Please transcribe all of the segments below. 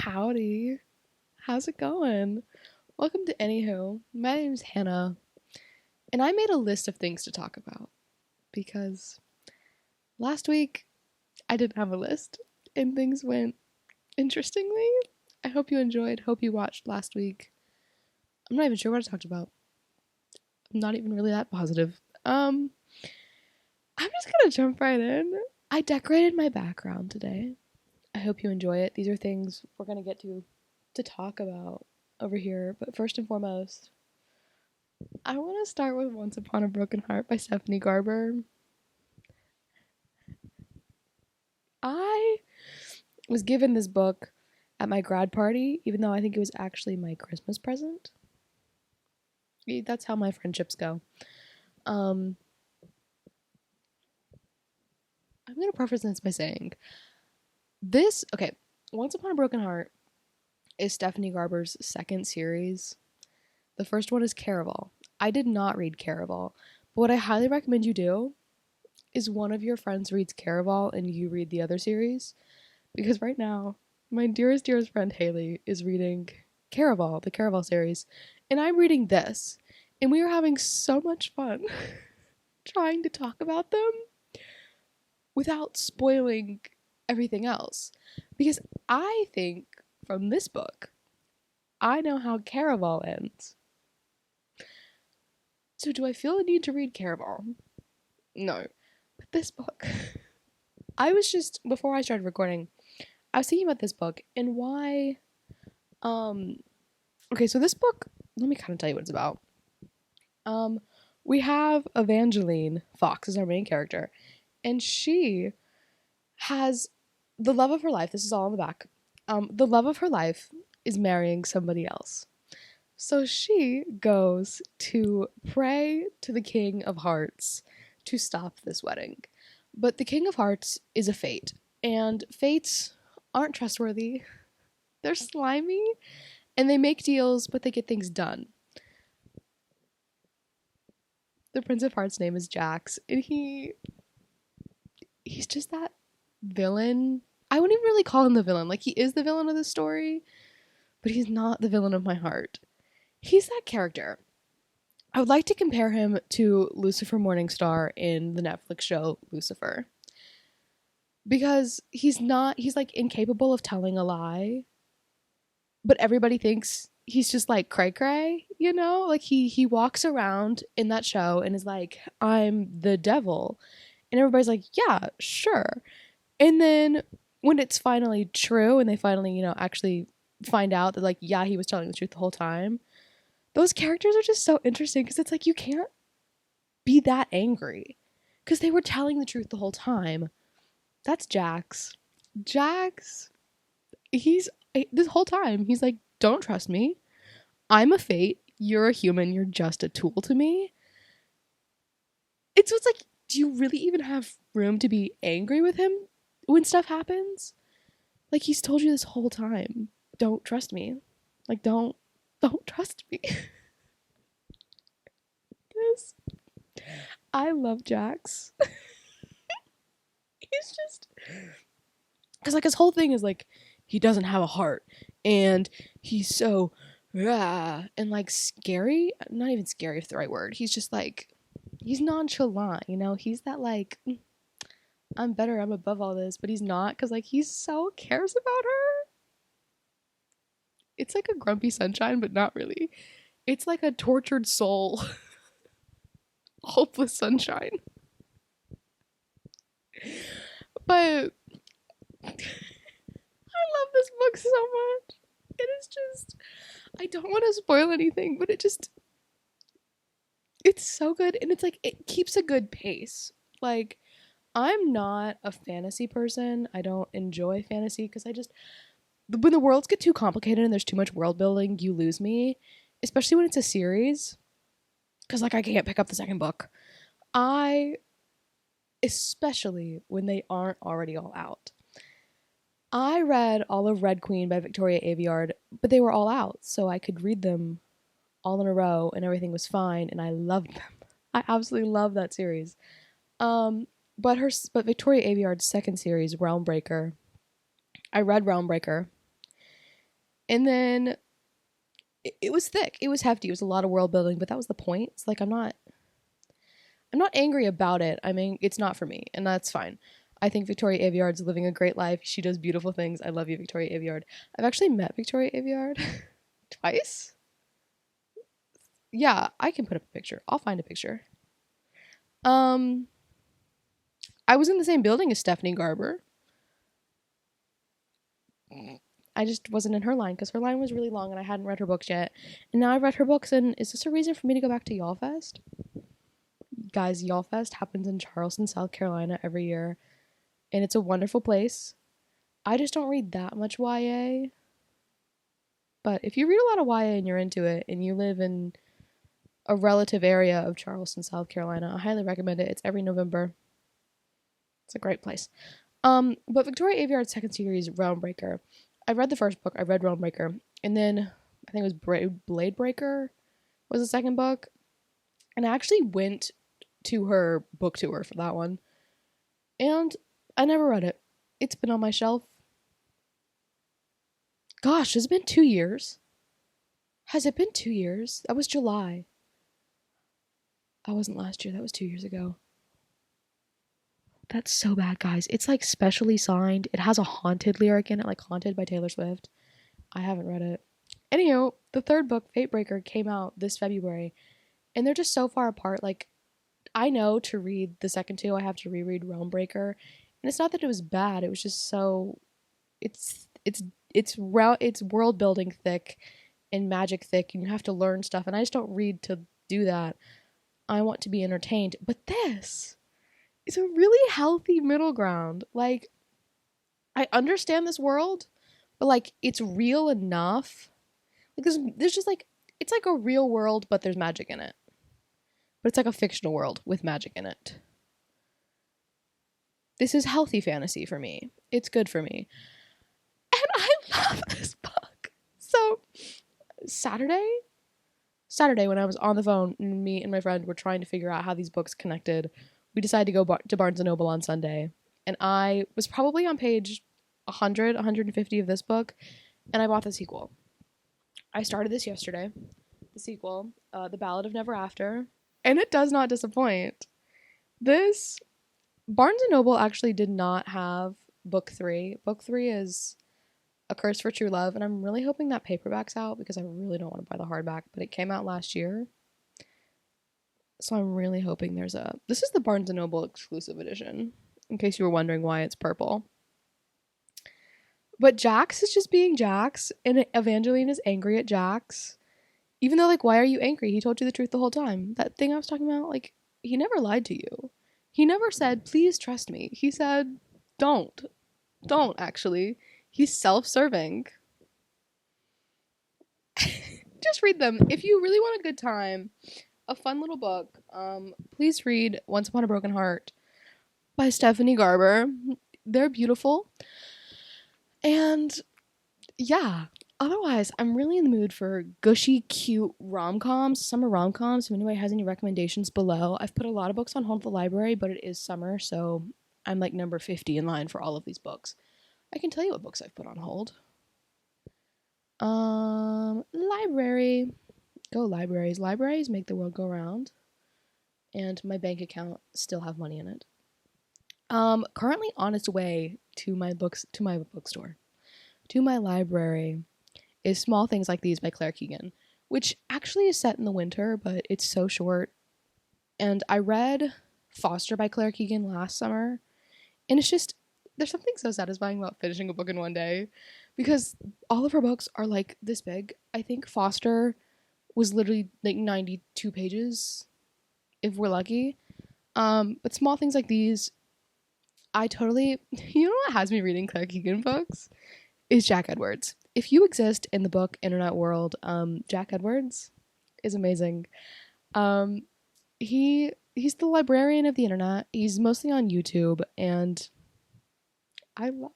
Howdy. How's it going? Welcome to ANYWHO. My name's Hannah, and I made a list of things to talk about because last week I didn't have a list and things went interestingly. I hope you enjoyed, hope you watched last week. I'm not even sure what I talked about. I'm not even really that positive. I'm just gonna jump right in. I decorated my background today. I hope you enjoy it. These are things we're gonna get to talk about over here. But first and foremost, I want to start with Once Upon a Broken Heart by Stephanie Garber. I was given this book at my grad party, even though I think it was actually my Christmas present. That's how my friendships go. I'm going to preface this by saying Once Upon a Broken Heart is Stephanie Garber's second series. The first one is Caraval. I did not read Caraval, but what I highly recommend you do is one of your friends reads Caraval and you read the other series, because right now my dearest friend Haley is reading Caraval, the Caraval series, and I'm reading this, and we are having so much fun trying to talk about them without spoiling everything else, because I think from this book I know how Caraval ends. So do I feel a need to read Caraval? No. But this book, before I started recording, I was thinking about this book and why, so this book, let me kind of tell you what it's about. We have Evangeline Fox as our main character, and she has the love of her life. This is all on the back. The love of her life is marrying somebody else. So she goes to pray to the King of Hearts to stop this wedding. But the King of Hearts is a fate, and fates aren't trustworthy. They're slimy, and they make deals, but they get things done. The Prince of Hearts' name is Jax, and he's just that villain. I wouldn't even really call him the villain. Like, he is the villain of the story, but he's not the villain of my heart. He's that character. I would like to compare him to Lucifer Morningstar in the Netflix show Lucifer. Because he's like incapable of telling a lie, but everybody thinks he's just like cray-cray, you know? Like he walks around in that show and is like, I'm the devil. And everybody's like, yeah, sure. And then when it's finally true and they finally, actually find out that like, yeah, he was telling the truth the whole time, those characters are just so interesting because it's like you can't be that angry because they were telling the truth the whole time. That's Jax. Jax, this whole time, he's like, don't trust me. I'm a fate. You're a human. You're just a tool to me. It's like, do you really even have room to be angry with him when stuff happens? Like, he's told you this whole time, don't trust me. Like, don't trust me. I love Jax. He's just, because like his whole thing is like he doesn't have a heart and he's so and like scary. Not even scary if the right word. He's just like, he's nonchalant, he's that like, I'm better, I'm above all this, but he's not, because like he so cares about her. It's like a grumpy sunshine, but not really. It's like a tortured soul. Hopeless sunshine. But I love this book so much. It is just, I don't want to spoil anything, but it's so good, and it's like it keeps a good pace. Like, I'm not a fantasy person. I don't enjoy fantasy because when the worlds get too complicated and there's too much world building, you lose me, especially when it's a series, because like I can't pick up the second book. Especially when they aren't already all out. I read all of Red Queen by Victoria Aveyard, but they were all out, so I could read them all in a row and everything was fine, and I loved them. I absolutely love that series. But Victoria Aveyard's second series, Realmbreaker, I read Realmbreaker, And then it was thick. It was hefty. It was a lot of world building, but that was the point. It's like I'm not angry about it. I mean, it's not for me, and that's fine. I think Victoria Aveyard's living a great life. She does beautiful things. I love you, Victoria Aveyard. I've actually met Victoria Aveyard twice. Yeah, I can put up a picture. I'll find a picture. I was in the same building as Stephanie Garber. I just wasn't in her line because her line was really long and I hadn't read her books yet. And now I've read her books, and is this a reason for me to go back to Y'all Fest? Guys, Y'all Fest happens in Charleston, South Carolina every year. And it's a wonderful place. I just don't read that much YA. But if you read a lot of YA and you're into it and you live in a relative area of Charleston, South Carolina, I highly recommend it. It's every November. It's a great place. But Victoria Aveyard's second series, Realmbreaker. I read the first book. I read Realmbreaker. And then I think it was Blade Breaker was the second book. And I actually went to her book tour for that one. And I never read it. It's been on my shelf. Gosh, has it been 2 years? Has it been 2 years? That was July. That wasn't last year. That was 2 years ago. That's so bad, guys. It's like specially signed. It has a haunted lyric in it, like Haunted by Taylor Swift. I haven't read it. Anywho, the third book, Fatebreaker, came out this February. And they're just so far apart. Like, I know to read the second two, I have to reread Realmbreaker. And it's not that it was bad. It was just so... It's world building thick and magic thick. And you have to learn stuff. And I just don't read to do that. I want to be entertained. But this is a really healthy middle ground. Like, I understand this world, but like, it's real enough. Like, there's just like, it's like a real world, but there's magic in it. But it's like a fictional world with magic in it. This is healthy fantasy for me. It's good for me. And I love this book. So, Saturday when I was on the phone, and me and my friend were trying to figure out how these books connected, we decided to go to Barnes & Noble on Sunday. And I was probably on page 100, 150 of this book, and I bought the sequel. I started this yesterday, the sequel, The Ballad of Never After, and it does not disappoint. This, Barnes & Noble actually did not have book 3. Book 3 is A Curse for True Love, and I'm really hoping that paperback's out because I really don't want to buy the hardback, but it came out last year. So I'm really hoping this is the Barnes & Noble exclusive edition, in case you were wondering why it's purple. But Jax is just being Jax, and Evangeline is angry at Jax. Even though, like, why are you angry? He told you the truth the whole time. That thing I was talking about, like, he never lied to you. He never said, please trust me. He said, don't. Don't, actually. He's self-serving. Just read them. If you really want a good time, a fun little book, please read Once Upon a Broken Heart by Stephanie Garber. They're beautiful. And yeah, otherwise, I'm really in the mood for gushy, cute rom-coms, summer rom-coms. If anybody has any recommendations below. I've put a lot of books on hold at the library, but it is summer, so I'm like number 50 in line for all of these books. I can tell you what books I've put on hold. Library. Go libraries. Libraries make the world go round. And my bank account still have money in it. Currently on its way to my bookstore. To my library is Small Things Like These by Claire Keegan, which actually is set in the winter, but it's so short. And I read Foster by Claire Keegan last summer, and it's just, there's something so satisfying about finishing a book in one day, because all of her books are like this big. I think Foster was literally like 92 pages, if we're lucky. But Small Things Like These, I totally, you know what has me reading Claire Keegan books? Is Jack Edwards. If you exist in the book internet world, Jack Edwards is amazing. He's the librarian of the internet. He's mostly on YouTube, and I love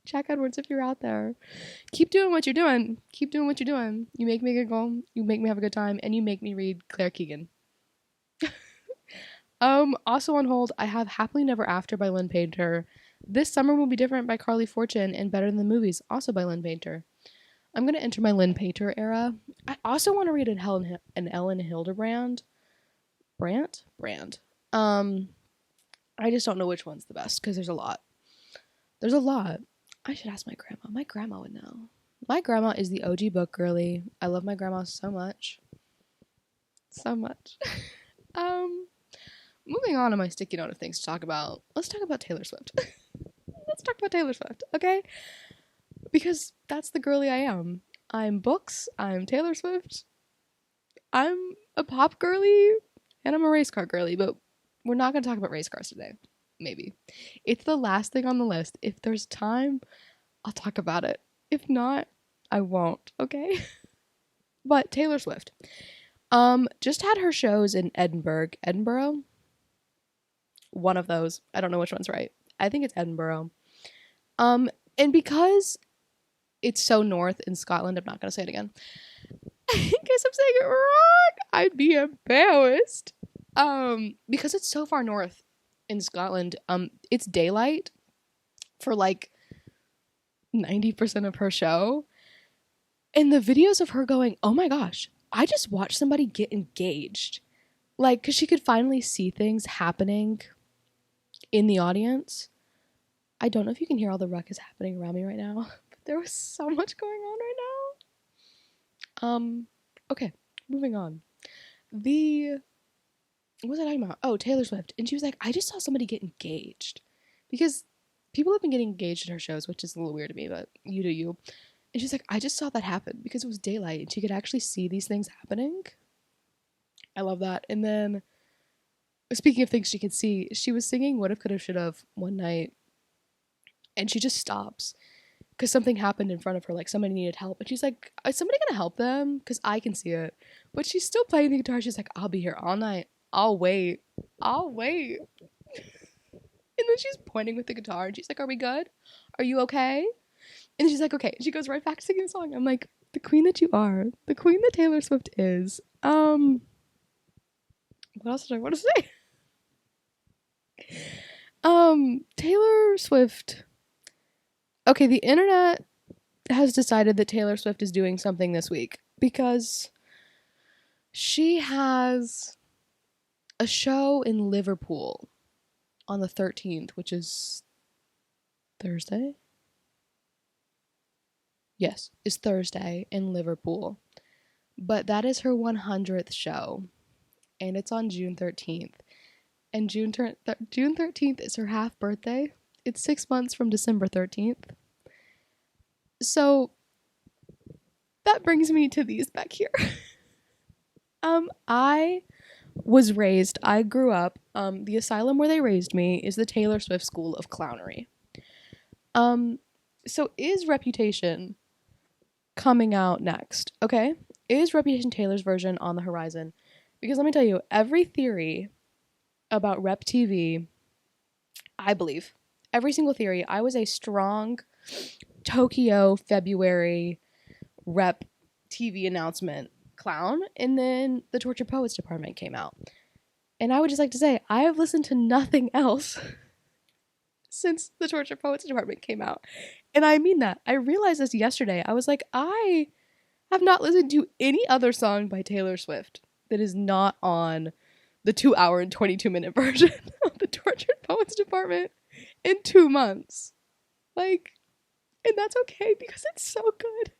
Jack Edwards. If you're out there, keep doing what you're doing. Keep doing what you're doing. You make me giggle. You make me have a good time, and you make me read Claire Keegan. Also on hold, I have Happily Never After by Lynn Painter. This Summer Will Be Different by Carly Fortune and Better Than the Movies, also by Lynn Painter. I'm going to enter my Lynn Painter era. I also want to read an Ellen Hildebrand brand. I just don't know which one's the best because there's a lot. There's a lot. I should ask my grandma. My grandma would know. My grandma is the OG book girly. I love my grandma so much. So much. Moving on to my sticky note of things to talk about. Let's talk about Taylor Swift. Let's talk about Taylor Swift, okay? Because that's the girly I am. I'm books, I'm Taylor Swift, I'm a pop girly, and I'm a race car girly, but we're not going to talk about race cars today. Maybe. It's the last thing on the list. If there's time, I'll talk about it. If not, I won't, okay? But Taylor Swift. Just had her shows in Edinburgh. One of those. I don't know which one's right. I think it's Edinburgh. And because it's so north in Scotland, I'm not going to say it again. In case I'm saying it wrong, I'd be embarrassed. Because it's so far north in Scotland, it's daylight for like 90% of her show. And the videos of her going, oh my gosh, I just watched somebody get engaged. Like, because she could finally see things happening in the audience. I don't know if you can hear all the ruckus happening around me right now, but there was so much going on right now. Okay, moving on. What was I talking about? Oh, Taylor Swift. And she was like, I just saw somebody get engaged. Because people have been getting engaged at her shows, which is a little weird to me, but you do you. And she's like, I just saw that happen because it was daylight and she could actually see these things happening. I love that. And then, speaking of things she could see, she was singing What If, Could Have, Should Have one night. And she just stops because something happened in front of her, like somebody needed help. And she's like, is somebody going to help them? Because I can see it. But she's still playing the guitar. She's like, I'll be here all night. I'll wait. And then she's pointing with the guitar and she's like, are we good? Are you okay? And she's like, okay. And she goes right back to singing the song. I'm like, the queen that you are. The queen that Taylor Swift is. What else did I want to say? Taylor Swift. Okay, the internet has decided that Taylor Swift is doing something this week because she has a show in Liverpool on the 13th, which is Thursday? Yes, it's Thursday in Liverpool. But that is her 100th show, and it's on June 13th. And June 13th is her half birthday. It's 6 months from December 13th. So that brings me to these back here. I grew up, the asylum where they raised me is the Taylor Swift School of Clownery. So is Reputation coming out next? Okay. Is Reputation Taylor's version on the horizon? Because let me tell you, every theory about Rep TV, I believe, every single theory, I was a strong Tokyo February Rep TV announcement clown, and then the Tortured Poets Department came out. And I would just like to say, I have listened to nothing else since the Tortured Poets Department came out. And I mean that. I realized this yesterday. I was like, I have not listened to any other song by Taylor Swift that is not on the 2-hour and 22-minute version of the Tortured Poets Department in 2 months. Like, and that's okay because it's so good.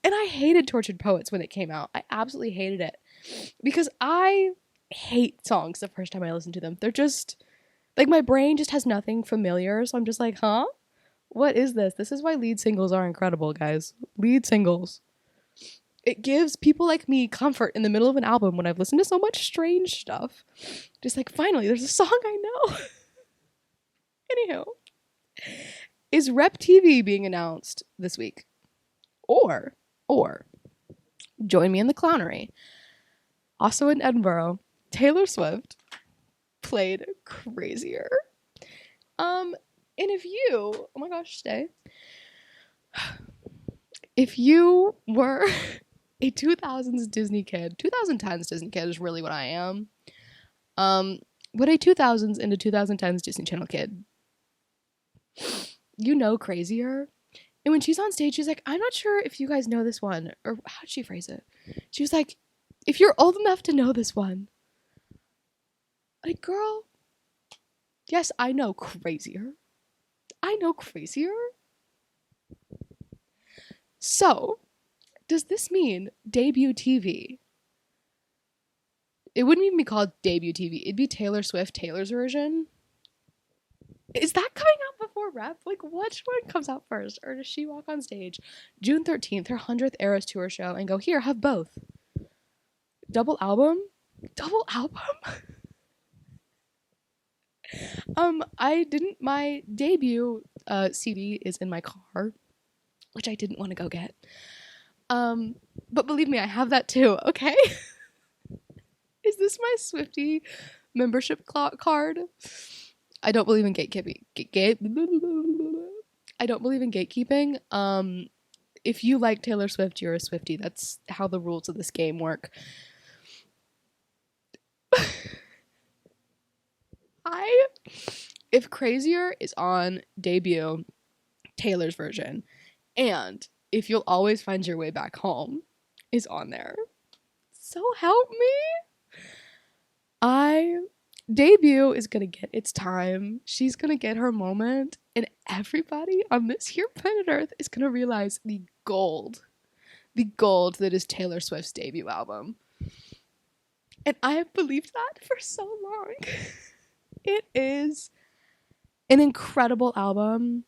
And I hated Tortured Poets when it came out. I absolutely hated it because I hate songs the first time I listen to them. They're just, like, my brain just has nothing familiar. So I'm just like, huh? What is this? This is why lead singles are incredible, guys. Lead singles. It gives people like me comfort in the middle of an album when I've listened to so much strange stuff. Just like, finally, there's a song I know. Anywho. Is Rep TV being announced this week? Or, join me in the clownery. Also in Edinburgh, Taylor Swift played Crazier. And if you, oh my gosh, stay. If you were a 2000s Disney kid, 2010s Disney kid is really what I am. But a 2000s into 2010s Disney Channel kid, You know Crazier? And when she's on stage, she's like, I'm not sure if you guys know this one. Or how'd she phrase it? She was like, if you're old enough to know this one. Like, girl, yes, I know Crazier. I know Crazier. So, does this mean debut TV? It wouldn't even be called debut TV. It'd be Taylor Swift, Taylor's version. Is that coming out before Rep? Like, which one comes out first? Or does she walk on stage June 13th, her 100th Eras Tour show, and go, here, have both? Double album? Double album? My debut CD is in my car, which I didn't want to go get. But believe me, I have that too, okay? Is this my Swiftie membership card? I don't believe in gatekeeping. I don't believe in gatekeeping. If you like Taylor Swift, you're a Swiftie. That's how the rules of this game work. If Crazier is on debut, Taylor's version, and If You'll Always Find Your Way Back Home is on there, so help me. Debut is gonna get its time. She's gonna get her moment, and everybody on this here planet Earth is gonna realize the gold that is Taylor Swift's debut album. And I have believed that for so long. It is an incredible album.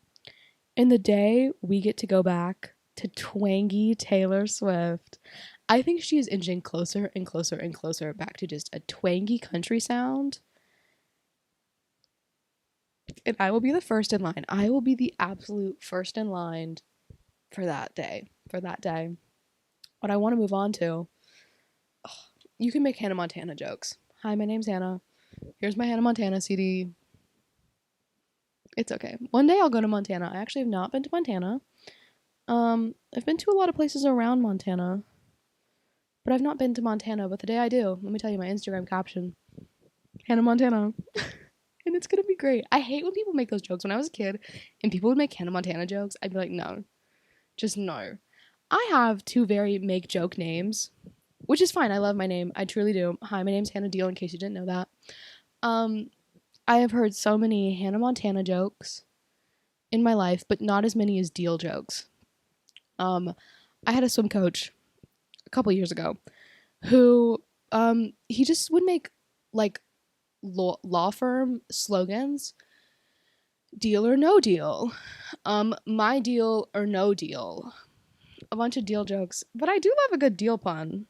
And the day we get to go back to twangy Taylor Swift, I think she is inching closer and closer and closer back to just a twangy country sound. And I will be the first in line. I will be the absolute first in line for that day. What I want to move on to, you can make Hannah Montana jokes. Hi, my name's Hannah. Here's my Hannah Montana CD. It's okay. One day I'll go to Montana. I actually have not been to Montana. I've been to a lot of places around Montana, but I've not been to Montana. But the day I do, let me tell you my Instagram caption: Hannah Montana. And it's gonna be great. I hate when people make those jokes. When I was a kid and people would make Hannah Montana jokes, I'd be like, no. Just no. I have two very make joke names, which is fine. I love my name. I truly do. Hi, my name's Hannah Deal, in case you didn't know that. I have heard so many Hannah Montana jokes in my life, but not as many as Deal jokes. I had a swim coach a couple years ago who, he just would make, like, law firm slogans. Deal or no deal. My deal or no deal. A bunch of deal jokes. But I do love a good deal pun.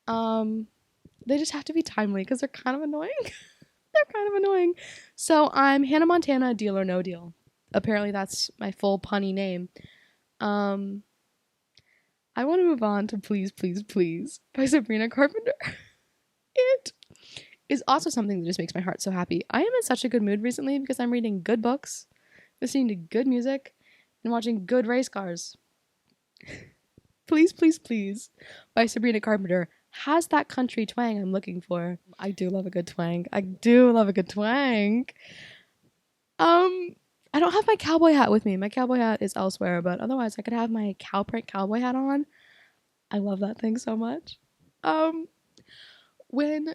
They just have to be timely because they're kind of annoying. So I'm Hannah Montana, Deal or No Deal. Apparently that's my full punny name. I want to move on to Please, Please, Please by Sabrina Carpenter. It is also something that just makes my heart so happy. I am in such a good mood recently because I'm reading good books, listening to good music, and watching good race cars. Please, Please, Please by Sabrina Carpenter has that country twang I'm looking for. I do love a good twang. I don't have my cowboy hat with me. My cowboy hat is elsewhere, but otherwise I could have my cow print cowboy hat on. I love that thing so much. When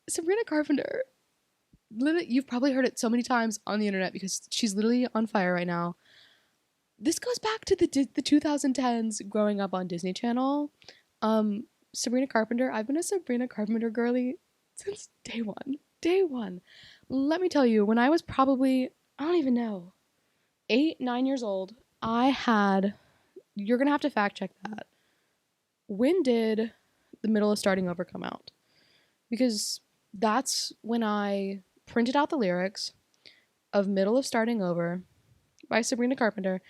Sabrina Carpenter, you've probably heard it so many times on the internet because she's literally on fire right now. This goes back to the 2010s growing up on Disney Channel. Sabrina Carpenter, I've been a Sabrina Carpenter girly since day one. Let me tell you, when I was probably, I don't even know, 8, 9 years old, you're going to have to fact check that. When did The Middle of Starting Over come out? Because that's when I printed out the lyrics of Middle of Starting Over by Sabrina Carpenter,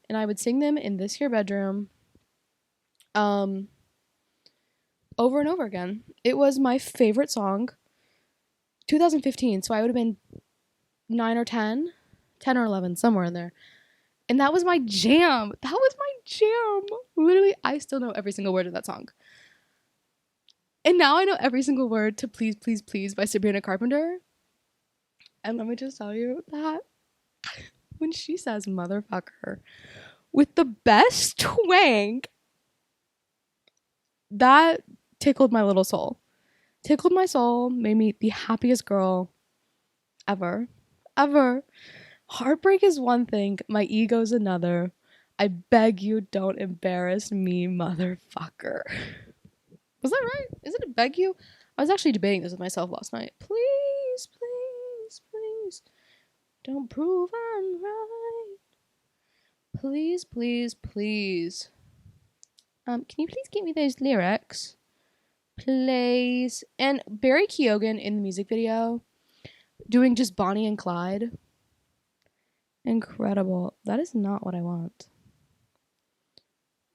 and I would sing them in this here bedroom over and over again. It was my favorite song. 2015, so I would have been 9 or 10 or 11, somewhere in there. And that was my jam. Literally, I still know every single word of that song. And now I know every single word to Please, Please, Please by Sabrina Carpenter. And let me just tell you that when she says motherfucker with the best twang, that tickled my little soul. Tickled my soul, made me the happiest girl ever. Ever. Heartbreak is one thing, my ego's another. I beg you, don't embarrass me, motherfucker. Was that right? Isn't it beg you? I was actually debating this with myself last night. Please, please, please, don't prove I'm right. Please, please, please. Can you please give me those lyrics? Please. And Barry Keoghan in the music video doing just Bonnie and Clyde. Incredible. That is not what I want.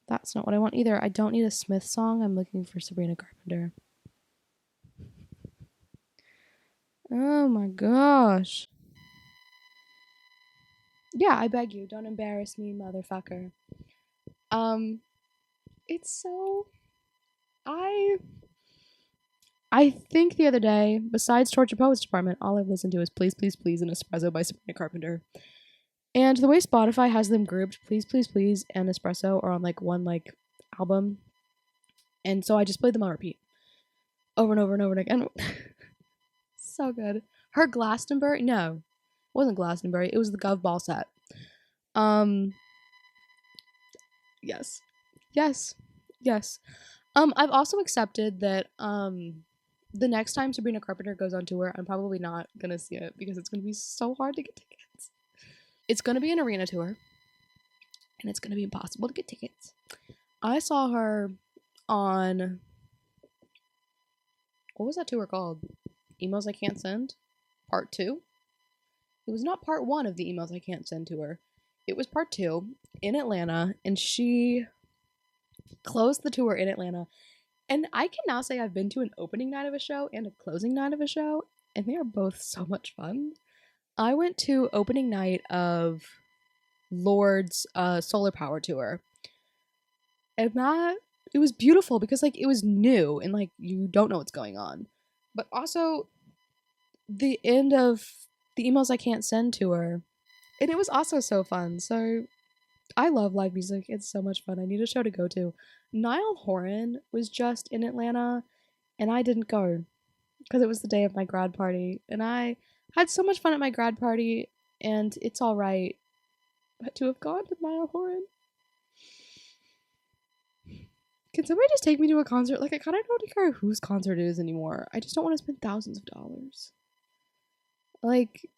That's not what I want either. I don't need a Smith song. I'm looking for Sabrina Carpenter. Oh my gosh. Yeah, I beg you, don't embarrass me, motherfucker. It's so... I think the other day, besides Torture Poets Department, all I've listened to is Please, Please, Please and Espresso by Sabrina Carpenter. And the way Spotify has them grouped, Please, Please, Please and Espresso are on like one like album. And so I just played them on repeat. Over and over and over again. So good. Her Glastonbury? No. It wasn't Glastonbury. It was the Gov Ball set. Yes. Yes. Yes. I've also accepted that the next time Sabrina Carpenter goes on tour, I'm probably not gonna see it because it's gonna be so hard to get tickets. It's gonna be an arena tour, and it's gonna be impossible to get tickets. I saw her on, what was that tour called? Emails I Can't Send? Part 2? It was not part 1 of the Emails I Can't Send tour. It was part 2 in Atlanta, and she closed the tour in Atlanta. And I can now say I've been to an opening night of a show and a closing night of a show, and they are both so much fun. I went to opening night of Lord's Solar Power tour, and that, it was beautiful because like it was new and like you don't know what's going on. But also the end of the Emails I Can't Send tour, and it was also so fun. So I love live music. It's so much fun. I need a show to go to. Niall Horan was just in Atlanta, and I didn't go because it was the day of my grad party, and I had so much fun at my grad party, and it's all right. But to have gone to Niall Horan, can somebody just take me to a concert? Like, I kind of don't care whose concert it is anymore. I just don't want to spend thousands of dollars. Like,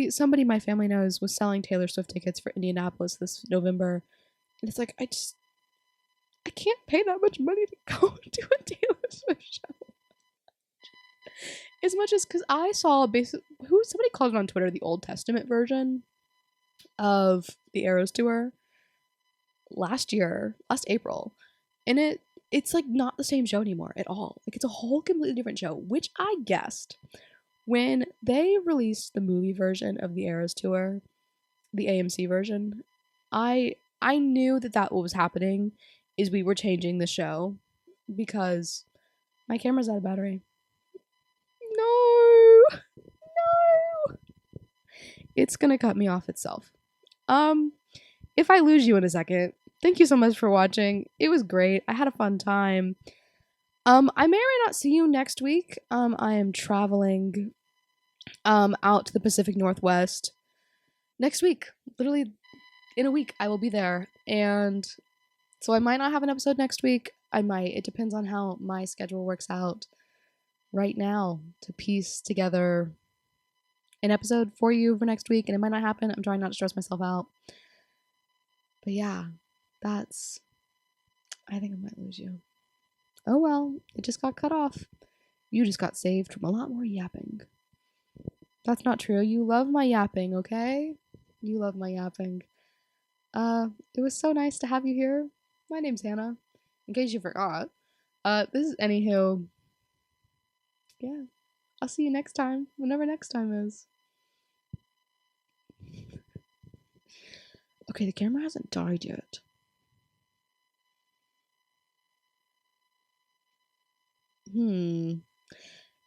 somebody my family knows was selling Taylor Swift tickets for Indianapolis this November, and it's like, I can't pay that much money to go to a Taylor Swift show. As much as, because I saw somebody called it on Twitter the Old Testament version of the Eras tour last April, and it's like not the same show anymore at all. Like, it's a whole completely different show, which I guessed when they released the movie version of the Eras tour, the AMC version. I knew that what was happening is we were changing the show because my camera's out of battery. No. It's gonna cut me off itself. If I lose you in a second, thank you so much for watching. It was great. I had a fun time. I may or may not see you next week. I am traveling out to the Pacific Northwest next week. Literally in a week I will be there, and so I might not have an episode next week. I might. It depends on how my schedule works out right now to piece together an episode for you for next week, and it might not happen. I'm trying not to stress myself out. But yeah, I think I might lose you. Oh well, it just got cut off. You just got saved from a lot more yapping. That's not true. You love my yapping, okay? You love my yapping. It was so nice to have you here. My name's Hannah, in case you forgot. This is ANYWHO. Yeah. I'll see you next time, whenever next time is. Okay, the camera hasn't died yet.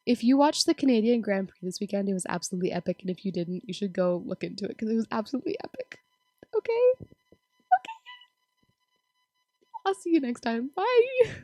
If you watched the Canadian Grand Prix this weekend, it was absolutely epic. And if you didn't, you should go look into it because it was absolutely epic. Okay? Okay. I'll see you next time. Bye.